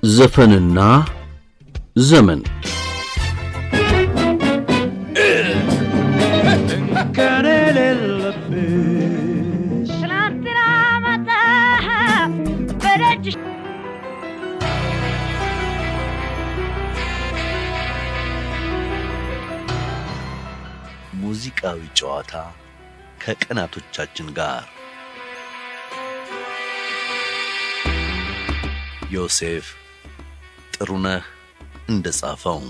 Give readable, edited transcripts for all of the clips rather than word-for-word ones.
ዘፈንና ዘመን ሙዚቃዊ ጨዋታ ከቀናቶቻችን ጋር ዮሴፍ ጥሩነህ እንደጻፈው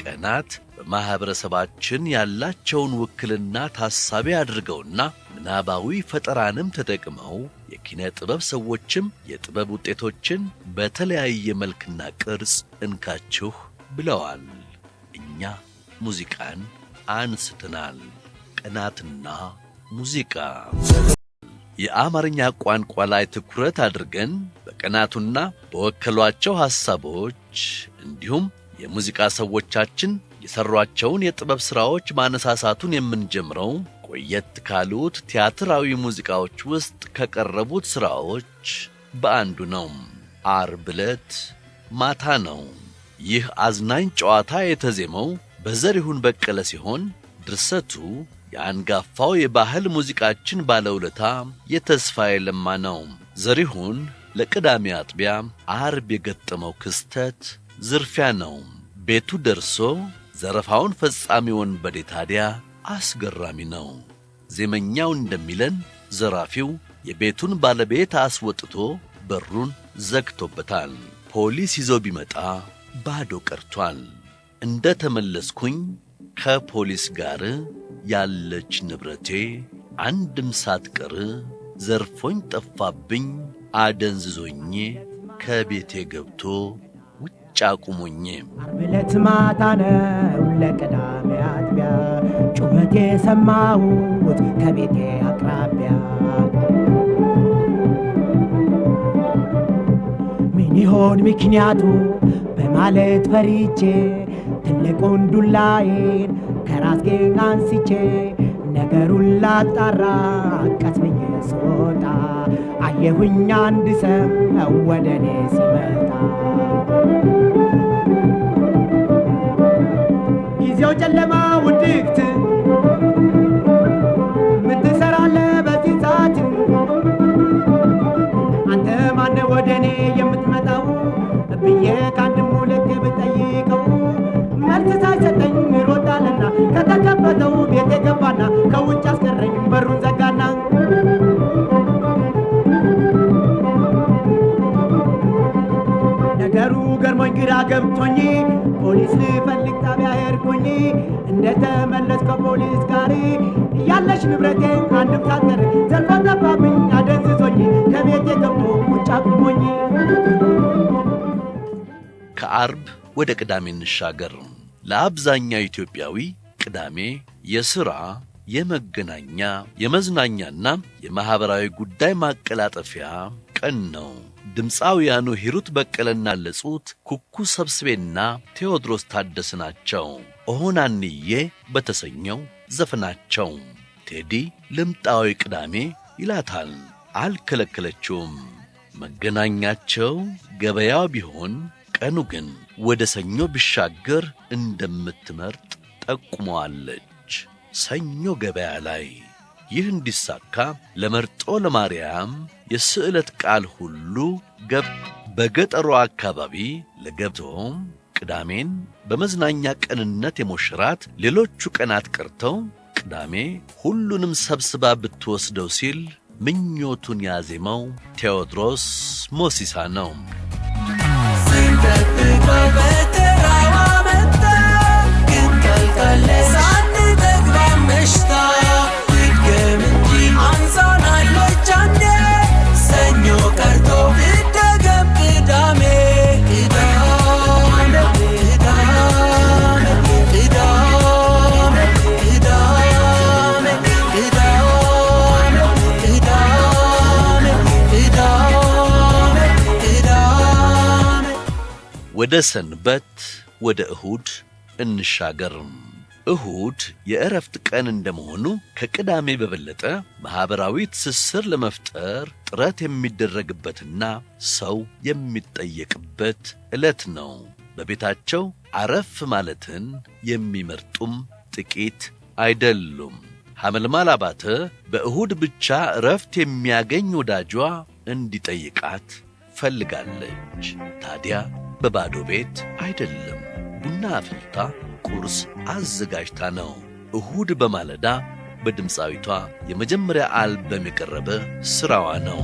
ቀናት በማህበረሰባችን ያላቸውን ውክልና ታሳቢ አድርገውና ምናባዊ ፈጠራንም ተጠቅመው የኪነ ጥበብ ሰዎችም የጥበብ ውጤቶችን በተለያየ መልክና ቅርጽ እንካችሁ ብለዋል። እኛ ሙዚቃን አንስተናል። ቀናትና ሙዚቃ የአማርኛ ቋንቋ ላይ ትኩረት አድርገን በቀናቱና በወከሏቸው ሐሳቦች እንዲሁም የሙዚቃ ሰዎቻችን የሰሯቸውን የጥበብ ሥራዎች ማነሳሳቱን የምንጀምረው ቆየት ካሉት ቲያትራዊ ሙዚቃዎች ውስጥ ከቀረቡት ሥራዎች በአንዱ ነው። ዓርብ ዕለት ማታ ነው። ይህ አዝናኝ ጨዋታ የተዜመው በዘሪሁን በቀለ ሲሆን ድርሰቱ የአንጋፋው የባህል ሙዚቃችን ባለውለታ የተስፋዬ ለማ ነው። ዘሪሁን ለቅዳሜ አጥቢያ ዓርብ የገጠመው ክስተት ዝርፊያ ነው። ቤቱ ደርሶ ዘረፋውን ፈጻሚ ወንበዴ ታዲያ አስገራሚ ነው። ዜመኛው እንደሚለን ዘራፊው የቤቱን ባለቤት አስወጥቶ በሩን ዘግቶበታል። ፖሊስ ይዞ ቢመጣ ባዶ ቀርቷል። እንደ ተመለስኩኝ ከፖሊስ ጋር ያለች ንብረቴ አንድም ሳትቀር ዘርፎኝ ጠፋብኝ፣ አደንዝዞኝ ከቤቴ ገብቶ ውጭ አቁሞኝ። ዓርብ ዕለት ማታ ነው ለቅዳሜ አጥቢያ ጩኸቴ ሰማሁት ከቤቴ አቅራቢያ። ምን ይሆን ምክንያቱ በማለት ፈሪቼ ትልቁን ዱላዬን ከራስጌ አንስቼ ነገሩን ላጣራ ቀስ ብዬ ስወጣ አየሁኝ አንድ ሰው ወደ እኔ ሲመጣ። ጊዜው ጨለማ ውድቅት ምን ትሰራለህ በዚህ ሰዓት? አንተ ማነህ ወደ እኔ የምትመጣው ብዬ ከአንድም ሁለት ብጠይቀው መልስ ሳይሰጠኝ ሮጣልና ከተከፈተው ቤቴ ገባና ከውጭ አስቀረኝ በሩን ዘጋና። ነገሩ ገርሞኝ ግራ ገብቶኝ ፖሊስ ልፈልግ ጣቢያ ሄድኩኝ። እንደተመለስ ከፖሊስ ጋር ያለች ንብረቴ አንድም ሳትቀር ዘርፎ ጠፋብኝ፣ አደንዝዞኝ ከቤቴ ገብቶ ውጭ አቁሞኝ። ከዓርብ ወደ ቅዳሜ እንሻገር። ለአብዛኛው ኢትዮጵያዊ ቅዳሜ የሥራ፣ የመገናኛ፣ የመዝናኛና የማኅበራዊ ጉዳይ ማቀላጠፊያ ቀን ነው። ድምፃውያኑ ሂሩት በቀለና ለጹት፣ ኩኩ ሰብስቤና ቴዎድሮስ ታደሰ ናቸው። ኦሆናንዬ በተሰኘው ዘፈናቸው ቴዲ ልምጣዊ ቅዳሜ ይላታል። አልከለከለችውም። መገናኛቸው ገበያው ቢሆን ቀኑ ግን ወደ ሰኞ ቢሻገር እንደምትመርጥ ጠቁመዋለች። ሰኞ ገበያ ላይ ይህ እንዲሳካ ለመርጦ ለማርያም የስዕለት ቃል ሁሉ በገጠሩ አካባቢ ለገብቶም ቅዳሜን በመዝናኛ ቀንነት የሞሽራት ሌሎቹ ቀናት ቀርተው ቅዳሜ ሁሉንም ሰብስባ ብትወስደው ሲል ምኞቱን ያዜመው ቴዎድሮስ ሞሲሳ ነው። ወደ ሰንበት ወደ እሁድ እንሻገር። እሁድ የእረፍት ቀን እንደመሆኑ ከቅዳሜ በበለጠ ማህበራዊ ትስስር ለመፍጠር ጥረት የሚደረግበትና ሰው የሚጠየቅበት ዕለት ነው። በቤታቸው አረፍ ማለትን የሚመርጡም ጥቂት አይደሉም። ሐመልማል አባተ በእሁድ ብቻ እረፍት የሚያገኝ ወዳጇ እንዲጠይቃት ፈልጋለች። ታዲያ በባዶ ቤት አይደለም፣ ቡና አፍልታ ቁርስ አዘጋጅታ ነው። እሁድ በማለዳ በድምፃዊቷ የመጀመሪያ አልበም የቀረበ ሥራዋ ነው።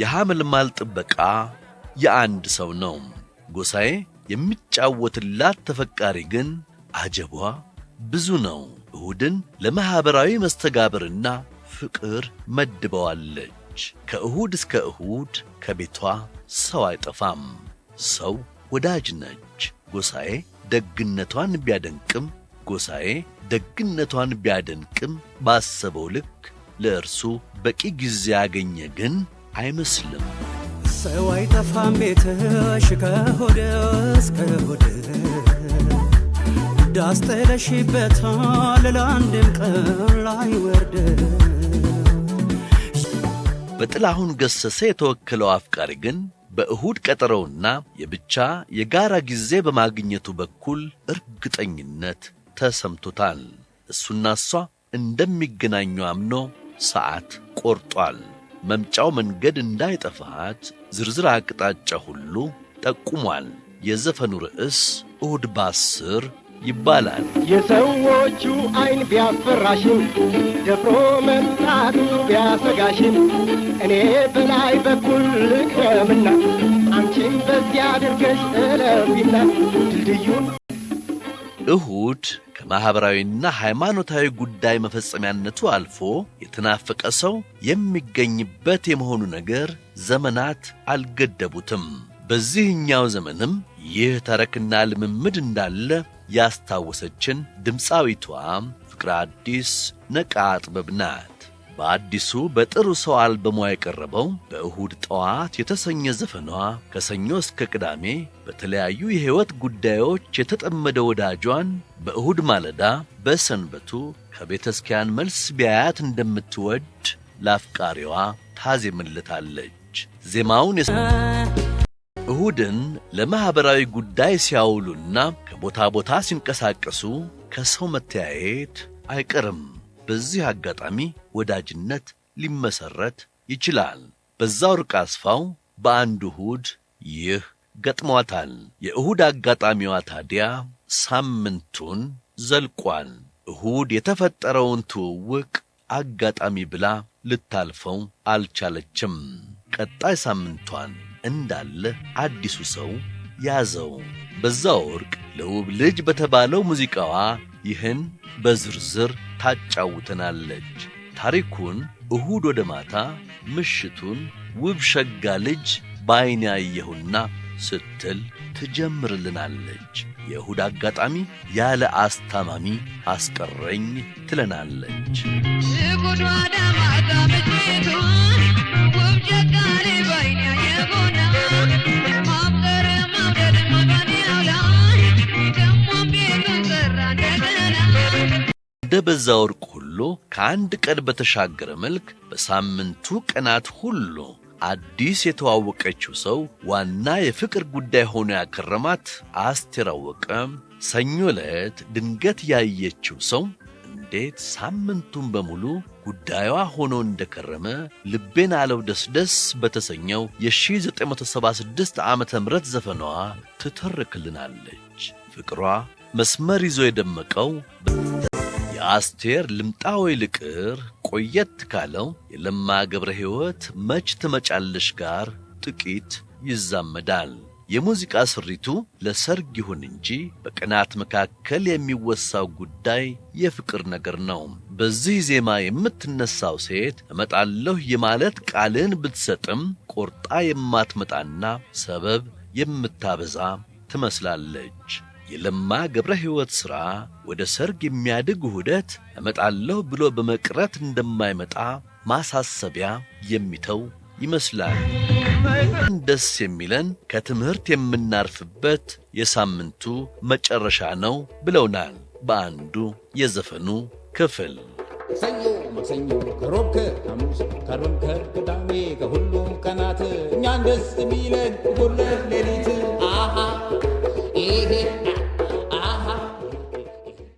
የሐመልማል ጥበቃ የአንድ ሰው ነው። ጎሳዬ የሚጫወትላት ተፈቃሪ ግን አጀቧ ብዙ ነው። እሁድን ለማኅበራዊ መስተጋብርና ፍቅር መድበዋለች። ከእሁድ እስከ እሁድ ከቤቷ ሰው አይጠፋም። ሰው ወዳጅ ነች። ጎሳዬ ደግነቷን ቢያደንቅም ባሰበው ልክ ለእርሱ በቂ ጊዜ ያገኘ ግን አይመስልም። ሰው አይጠፋም ቤትሽ ከሆድ እስከ ሆድ ዳስ ጥለሽበታል ለአንድም ቀን ላይ ወርድ። በጥላሁን ገሰሰ የተወከለው አፍቃሪ ግን በእሁድ ቀጠሮውና የጋራ ጊዜ በማግኘቱ በኩል እርግጠኝነት ተሰምቶታል። እሱና እሷ እንደሚገናኙ አምኖ ሰዓት ቆርጧል። መምጫው መንገድ እንዳይጠፋት ዝርዝር አቅጣጫ ሁሉ ጠቁሟል። የዘፈኑ ርዕስ እሁድ በ10 ይባላል። የሰዎቹ አይን ቢያስፈራሽም ደፍሮ መምጣቱ ቢያሰጋሽም እኔ በላይ በኩል ልቅረምና አንቺም በዚያ አድርገሽ እለፊና ድልድዩን። እሁድ ከማኅበራዊና ሃይማኖታዊ ጉዳይ መፈጸሚያነቱ አልፎ የተናፈቀ ሰው የሚገኝበት የመሆኑ ነገር ዘመናት አልገደቡትም። በዚህኛው ዘመንም ይህ ተረክና ልምምድ እንዳለ ያስታወሰችን ድምፃዊቷ ፍቅረ አዲስ ነቃ ጥበብ ናት። በአዲሱ በጥሩ ሰው አልበሟ የቀረበው በእሁድ ጠዋት የተሰኘ ዘፈኗ ከሰኞ እስከ ቅዳሜ በተለያዩ የሕይወት ጉዳዮች የተጠመደ ወዳጇን በእሁድ ማለዳ በሰንበቱ ከቤተ ክርስቲያን መልስ ቢያያት እንደምትወድ ለአፍቃሪዋ ታዜምለታለች። ዜማውን እሁድን ለማኅበራዊ ጉዳይ ሲያውሉና ከቦታ ቦታ ሲንቀሳቀሱ ከሰው መተያየት አይቀርም። በዚህ አጋጣሚ ወዳጅነት ሊመሰረት ይችላል። በዛው ርቅ አስፋው በአንድ እሁድ ይህ ገጥሟታል። የእሁድ አጋጣሚዋ ታዲያ ሳምንቱን ዘልቋል። እሁድ የተፈጠረውን ትውውቅ አጋጣሚ ብላ ልታልፈው አልቻለችም። ቀጣይ ሳምንቷን እንዳለ አዲሱ ሰው ያዘው። በዛ ወርቅ ለውብ ልጅ በተባለው ሙዚቃዋ ይህን በዝርዝር ታጫውተናለች። ታሪኩን እሁድ ወደ ማታ ምሽቱን ውብ ሸጋ ልጅ በዓይኔ ያየሁና ስትል ትጀምርልናለች። የእሁድ አጋጣሚ ያለ አስታማሚ አስቀረኝ ትለናለች። እሁድ ወደ ማታ ምሽቱን ውብ ሸጋ ልጅ በዓይኔ ያየሁና ማፍቀር መውደድ መባኔው ላይ ደሞም ቤቱን ሠራ እንደገና። እንደ በዛ ወርቅ ሁሉ ከአንድ ቀን በተሻገረ መልክ በሳምንቱ ቀናት ሁሉ አዲስ የተዋወቀችው ሰው ዋና የፍቅር ጉዳይ ሆኖ ያከረማት አስቴር አወቀ ሰኞ ዕለት ድንገት ያየችው ሰው እንዴት ሳምንቱን በሙሉ ጉዳዩዋ ሆኖ እንደከረመ ልቤን አለው ደስደስ በተሰኘው የ1976 ዓመተ ምህረት ዘፈኗ ትተርክልናለች። ፍቅሯ መስመር ይዞ የደመቀው የአስቴር ልምጣ ወይ ልቅር ቆየት ካለው የለማ ገብረ ሕይወት መች ትመጫለሽ ጋር ጥቂት ይዛመዳል። የሙዚቃ ስሪቱ ለሰርግ ይሁን እንጂ በቀናት መካከል የሚወሳው ጉዳይ የፍቅር ነገር ነው። በዚህ ዜማ የምትነሳው ሴት እመጣለሁ የማለት ቃልን ብትሰጥም ቆርጣ የማትመጣና ሰበብ የምታበዛ ትመስላለች። የለማ ገብረ ሕይወት ሥራ ወደ ሰርግ የሚያድግ ውህደት እመጣለሁ ብሎ በመቅረት እንደማይመጣ ማሳሰቢያ የሚተው ይመስላል። ደስ የሚለን ከትምህርት የምናርፍበት የሳምንቱ መጨረሻ ነው ብለውናል በአንዱ የዘፈኑ ክፍል። ሰኞ ማክሰኞ ከሮብ ከሐሙስ ከአርብ ከቅዳሜ ከሁሉም ቀናት እኛን ደስ የሚለን እሑድ ሌሊት